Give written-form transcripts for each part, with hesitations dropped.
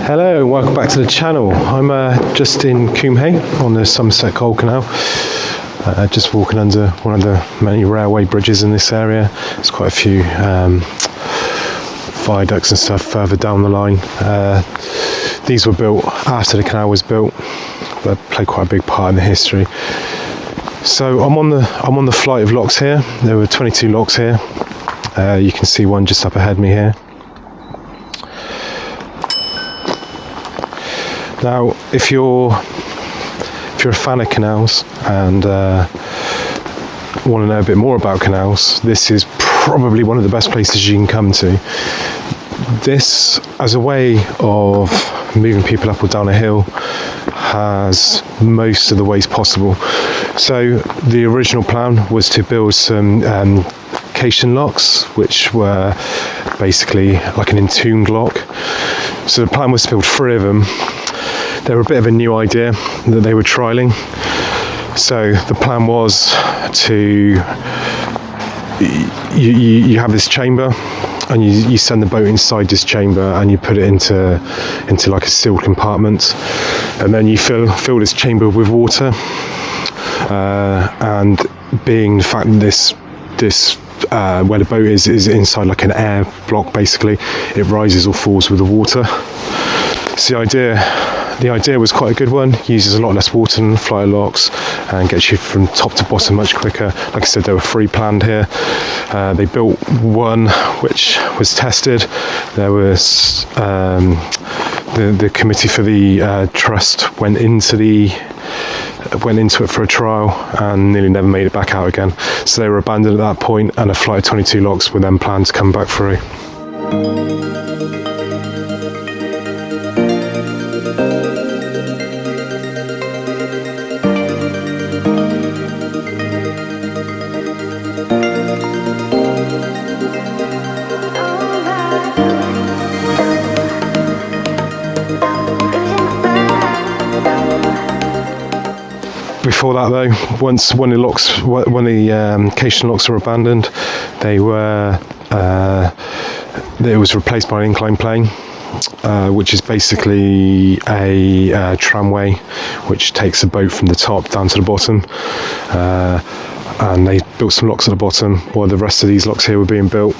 Hello and welcome back to the channel. I'm just in Combe on the Somerset Coal Canal, just walking under one of the many railway bridges in this area. There's quite a few viaducts and stuff further down the line. These were built after the canal was built, but play quite a big part in the history. So I'm on the flight of locks here. There were 22 locks here. You can see one just up ahead of me here. Now, if you're a fan of canals and want to know a bit more about canals, this is probably one of the best places you can come to. This, as a way of moving people up or down a hill, has most of the ways possible. So the original plan was to build some caisson locks, which were basically like an entombed lock. So the plan was to build 3 of them. They were a bit of a new idea that they were trialling. So the plan was to, you have this chamber and you send the boat inside this chamber and you put it into like a sealed compartment, and then you fill this chamber with water, and being the fact that this where the boat is inside like an air block, basically it rises or falls with the water. So the idea was quite a good one. Uses a lot less water than fly locks and gets you from top to bottom much quicker. Like I said, there were 3 planned here. They built one which was tested. There was the committee for the trust went into it for a trial and nearly never made it back out again. So they were abandoned at that point, and a flight of 22 locks were then planned to come back through. Before that, though, once when the caisson locks were abandoned, it was replaced by an inclined plane, which is basically a tramway which takes the boat from the top down to the bottom. And they built some locks at the bottom while the rest of these locks here were being built.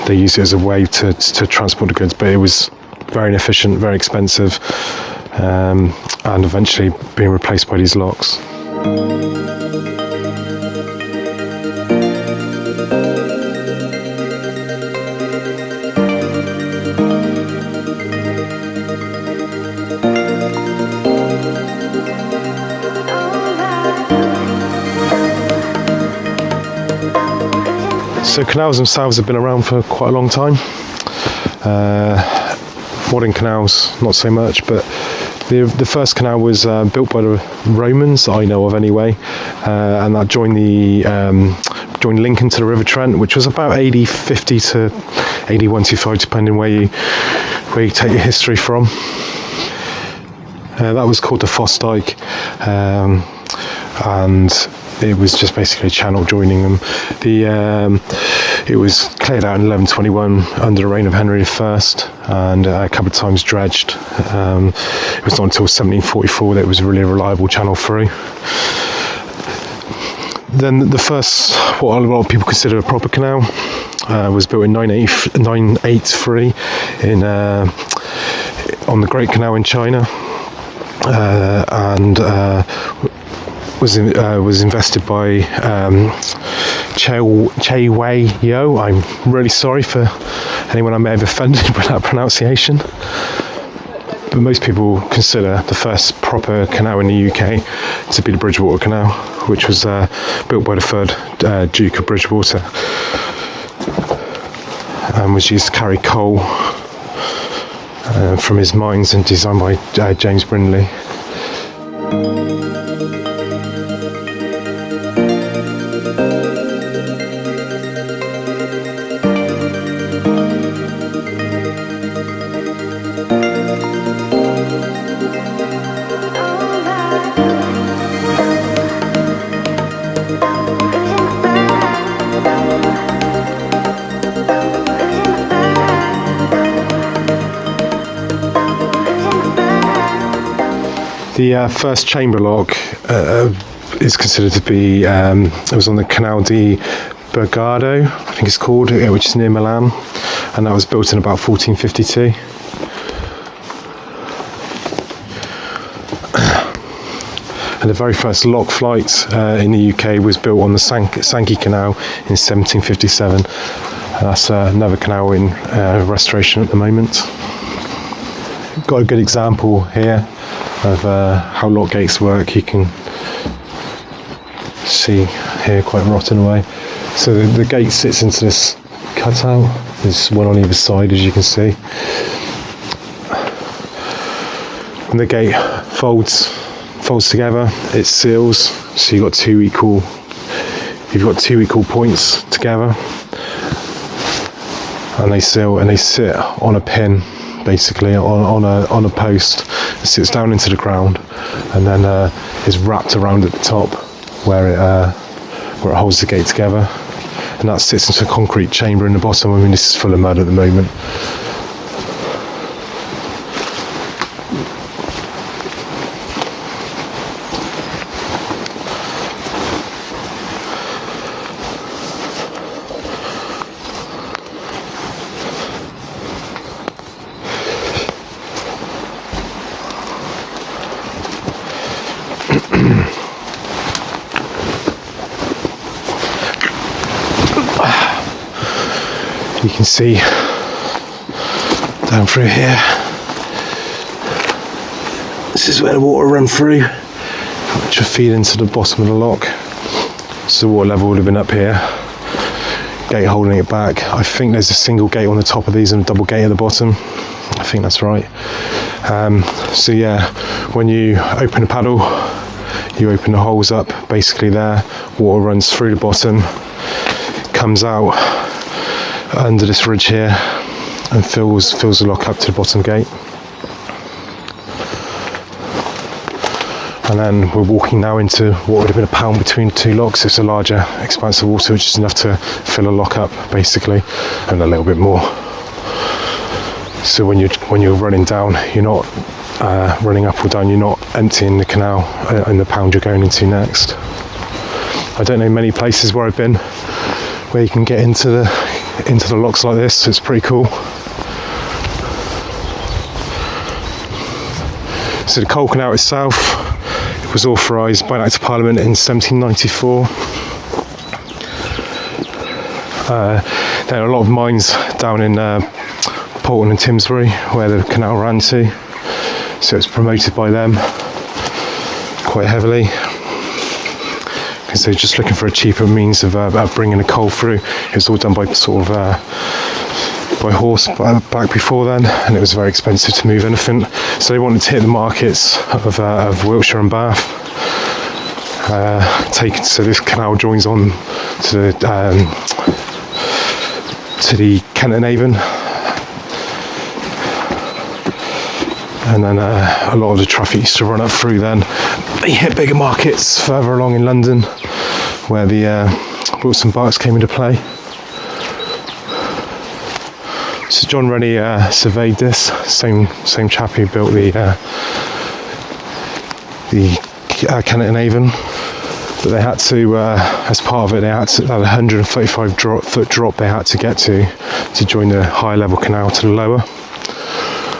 They used it as a way to transport the goods, but it was very inefficient, very expensive, and eventually being replaced by these locks. So canals themselves have been around for quite a long time. Modern canals, not so much, but the first canal was built by the Romans, that I know of anyway, and that joined Lincoln to the River Trent, which was about AD 50 to AD 125, depending where you take your history from. That was called the Foss Dyke, and it was just basically a channel joining them. It was cleared out in 1121 under the reign of Henry I, and a couple of times dredged. It was not until 1744 that it was a really reliable channel through. Then the first, what a lot of people consider a proper canal, was built in 983 on the Great Canal in China, and was invested by Che Wei Yo. I'm really sorry for anyone I may have offended with that pronunciation. But most people consider the first proper canal in the UK to be the Bridgewater Canal, which was built by the 3rd Duke of Bridgewater, and was used to carry coal from his mines, and designed by James Brindley. The first chamber lock is considered to be, it was on the Canal di Bergado, I think it's called, which is near Milan, and that was built in about 1452. And the very first lock flight in the UK was built on the Sankey Canal in 1757. And that's another canal in restoration at the moment. Got a good example here of how lock gates work. You can see here quite rotten away. So the gate sits into this cutout. There's one on either side, as you can see. When the gate folds together, it seals, so you've got two equal points together, and they seal, and they sit on a pin, basically on a post. It sits down into the ground, and then is wrapped around at the top where it holds the gate together, and that sits into a concrete chamber in the bottom. I mean, this is full of mud at the moment. You can see down through here, this is where the water runs through, which will feed into the bottom of the lock. So the water level would have been up here, gate holding it back. I think there's a single gate on the top of these and a double gate at the bottom. I think that's right. So yeah, when you open the paddle, you open the holes up basically there, water runs through the bottom, comes out under this ridge here and fills the lock up to the bottom gate. And then we're walking now into what would have been a pound between the two locks. It's a larger expanse of water, which is enough to fill a lock up basically, and a little bit more. So when you're running down, you're not running up or down, you're not emptying the canal in the pound you're going into next. I don't know many places where I've been where you can get into the locks like this. It's pretty cool. So the coal canal itself, it was authorised by an Act of Parliament in 1794. There are a lot of mines down in Portland and Timsbury where the canal ran to, so it's promoted by them quite heavily, because they're just looking for a cheaper means of bringing the coal through. It was all done by sort of by horse back before then, and it was very expensive to move anything. So they wanted to hit the markets of Wiltshire and Bath. So this canal joins on to the Kent and Avon, and then a lot of the traffic used to run up through. Then they hit bigger markets further along in London, where the Wilson barks came into play. So John Rennie surveyed this, same chap who built the Canal and Avon, but they had to, as part of it, they had a 135 foot drop they had to get to join the higher level canal to the lower,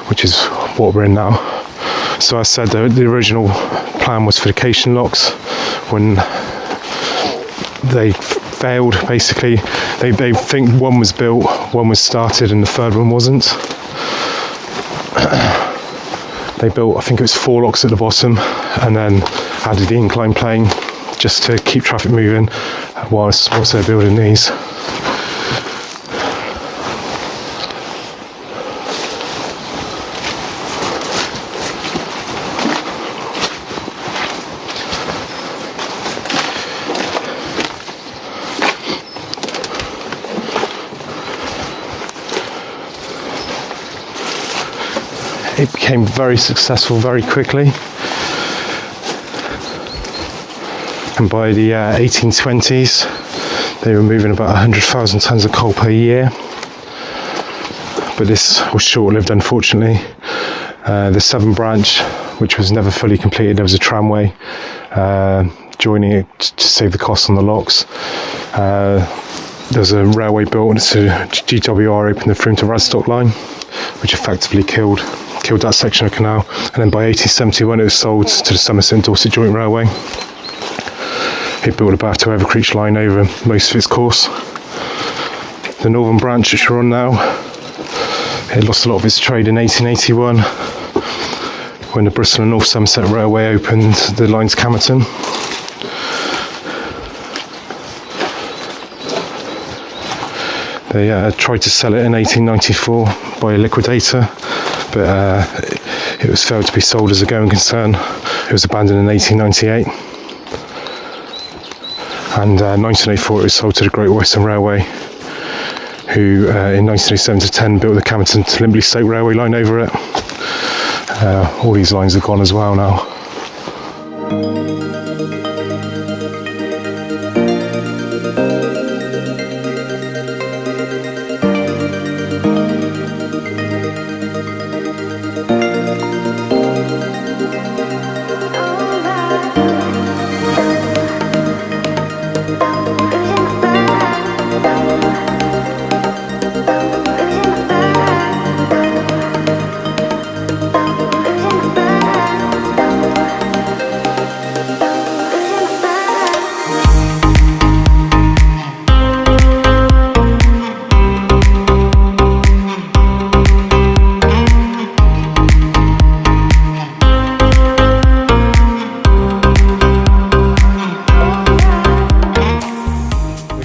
which is what we're in now. So as I said, the original plan was for the caisson locks. When they failed, basically, they think one was built, one was started, and the third one wasn't. They built, I think it was 4 locks at the bottom, and then added the incline plane just to keep traffic moving whilst they're building these. It became very successful very quickly, and by the 1820s they were moving about 100,000 tonnes of coal per year. But this was short-lived, unfortunately. The Severn branch which was never fully completed. There was a tramway joining it to save the costs on the locks. There was a railway built, so GWR opened the Froome to Radstock line, which effectively killed that section of canal. And then by 1871 it was sold to the Somerset and Dorset Joint Railway. It built a Bath to Evercreech line over most of its course. The northern branch which we're on now, it lost a lot of its trade in 1881 when the Bristol and North Somerset Railway opened the line to Camerton. They tried to sell it in 1894 by a liquidator, but it was failed to be sold as a going concern. It was abandoned in 1898. And 1904 it was sold to the Great Western Railway, who in 1907 to 10 built the Camerton to Limbley Stoke Railway line over it. All these lines are gone as well now.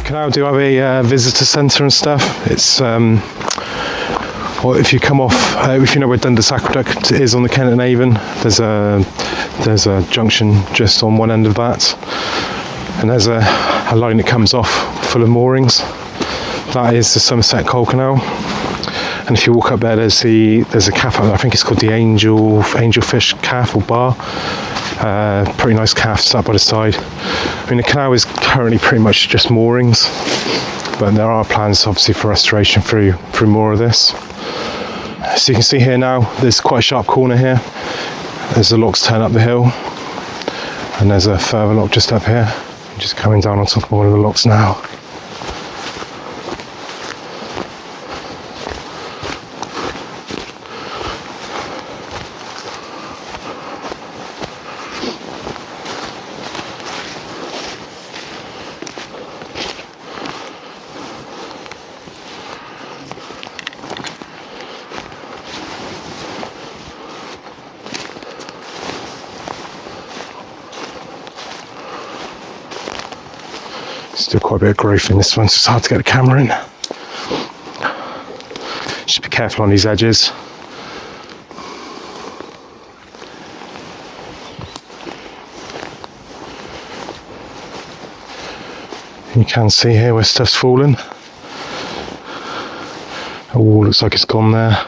Canal do have a visitor centre and stuff. It's well, if you come off, if you know where Dundas Aqueduct is on the Kent and Avon, there's a junction just on one end of that, and there's a line that comes off full of moorings. That is the Somerset Coal Canal. And if you walk up there, there's a cafe. I think it's called the Angelfish Cafe or Bar. Pretty nice cafe sat by the side. I mean, the canal is currently pretty much just moorings, but there are plans obviously for restoration through more of this. So you can see here now, there's quite a sharp corner here. There's the locks turn up the hill, and there's a further lock just up here. I'm just coming down on top of one of the locks now. Still quite a bit of growth in this one, so it's hard to get the camera in. Just be careful on these edges. You can see here where stuff's fallen. The wall looks like it's gone there.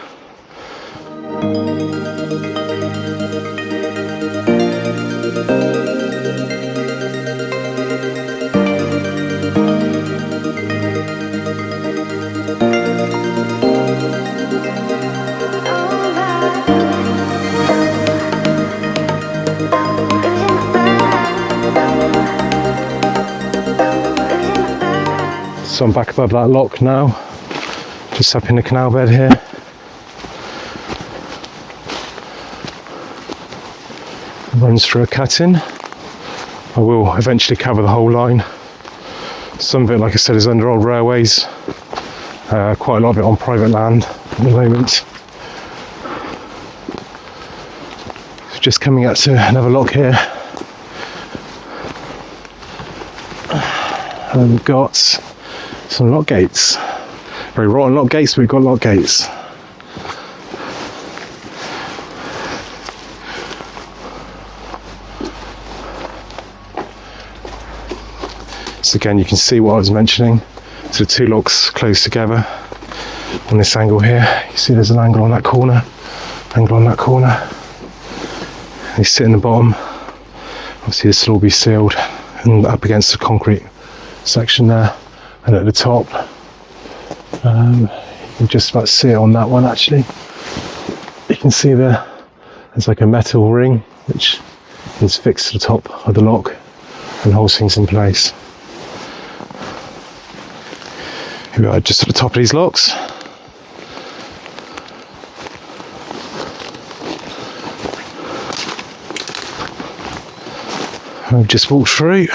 So I'm back above that lock now, just up in the canal bed here. It runs through a cut-in. I will eventually cover the whole line. Some of it, like I said, is under old railways. Quite a lot of it on private land at the moment. So just coming up to another lock here. And we've got some lock gates. Very rotten lock gates, but we've got lock gates. So again, you can see what I was mentioning. So the two locks close together on this angle here. You see there's an angle on that corner, angle on that corner. They sit in the bottom. Obviously this will all be sealed and up against the concrete section there. And at the top, you can just about see it on that one actually. You can see there's There's like a metal ring which is fixed to the top of the lock and holds things in place. Here we are just at the top of these locks. I've just walked through.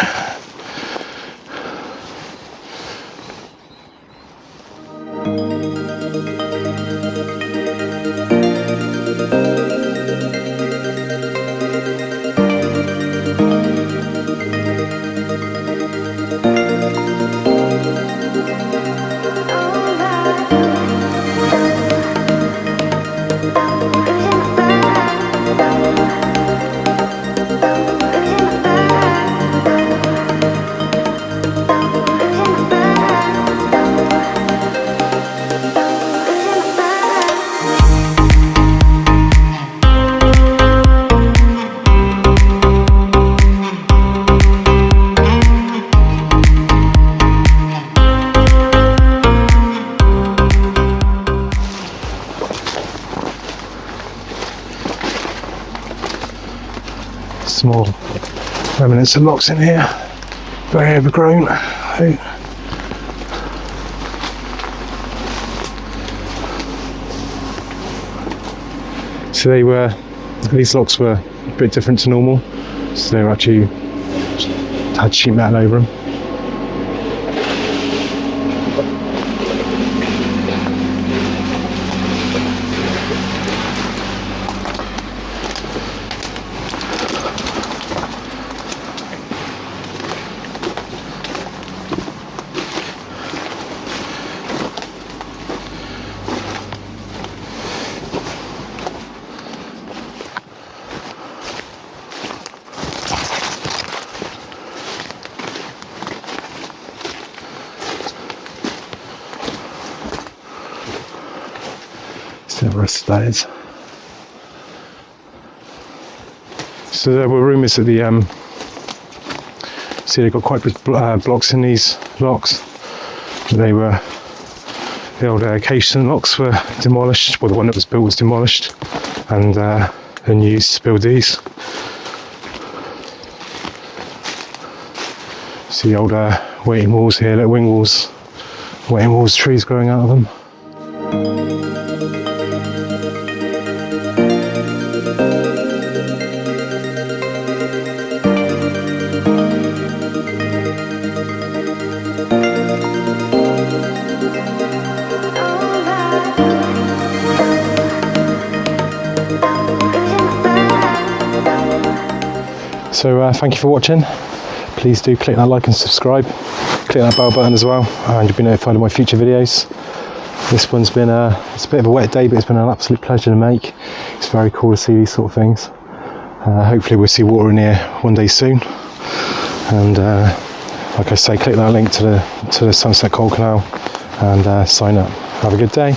Small remnants of locks in here, very overgrown. So these locks were a bit different to normal, so they were actually had sheet metal over them. The rest of that is. So there were rumours that see, they've got quite big blocks in these locks. The old caisson locks were demolished, well, the one that was built was demolished, and used to build these. See the old waiting walls here, little wing walls, waiting walls, trees growing out of them. So thank you for watching. Please do click that like and subscribe. Click that bell button as well, and you'll be notified of my future videos. This one's been it's a bit of a wet day, but it's been an absolute pleasure to make. It's very cool to see these sort of things. Hopefully we'll see water in here one day soon. And like I say, click that link to the Somerset Coal Canal and sign up. Have a good day.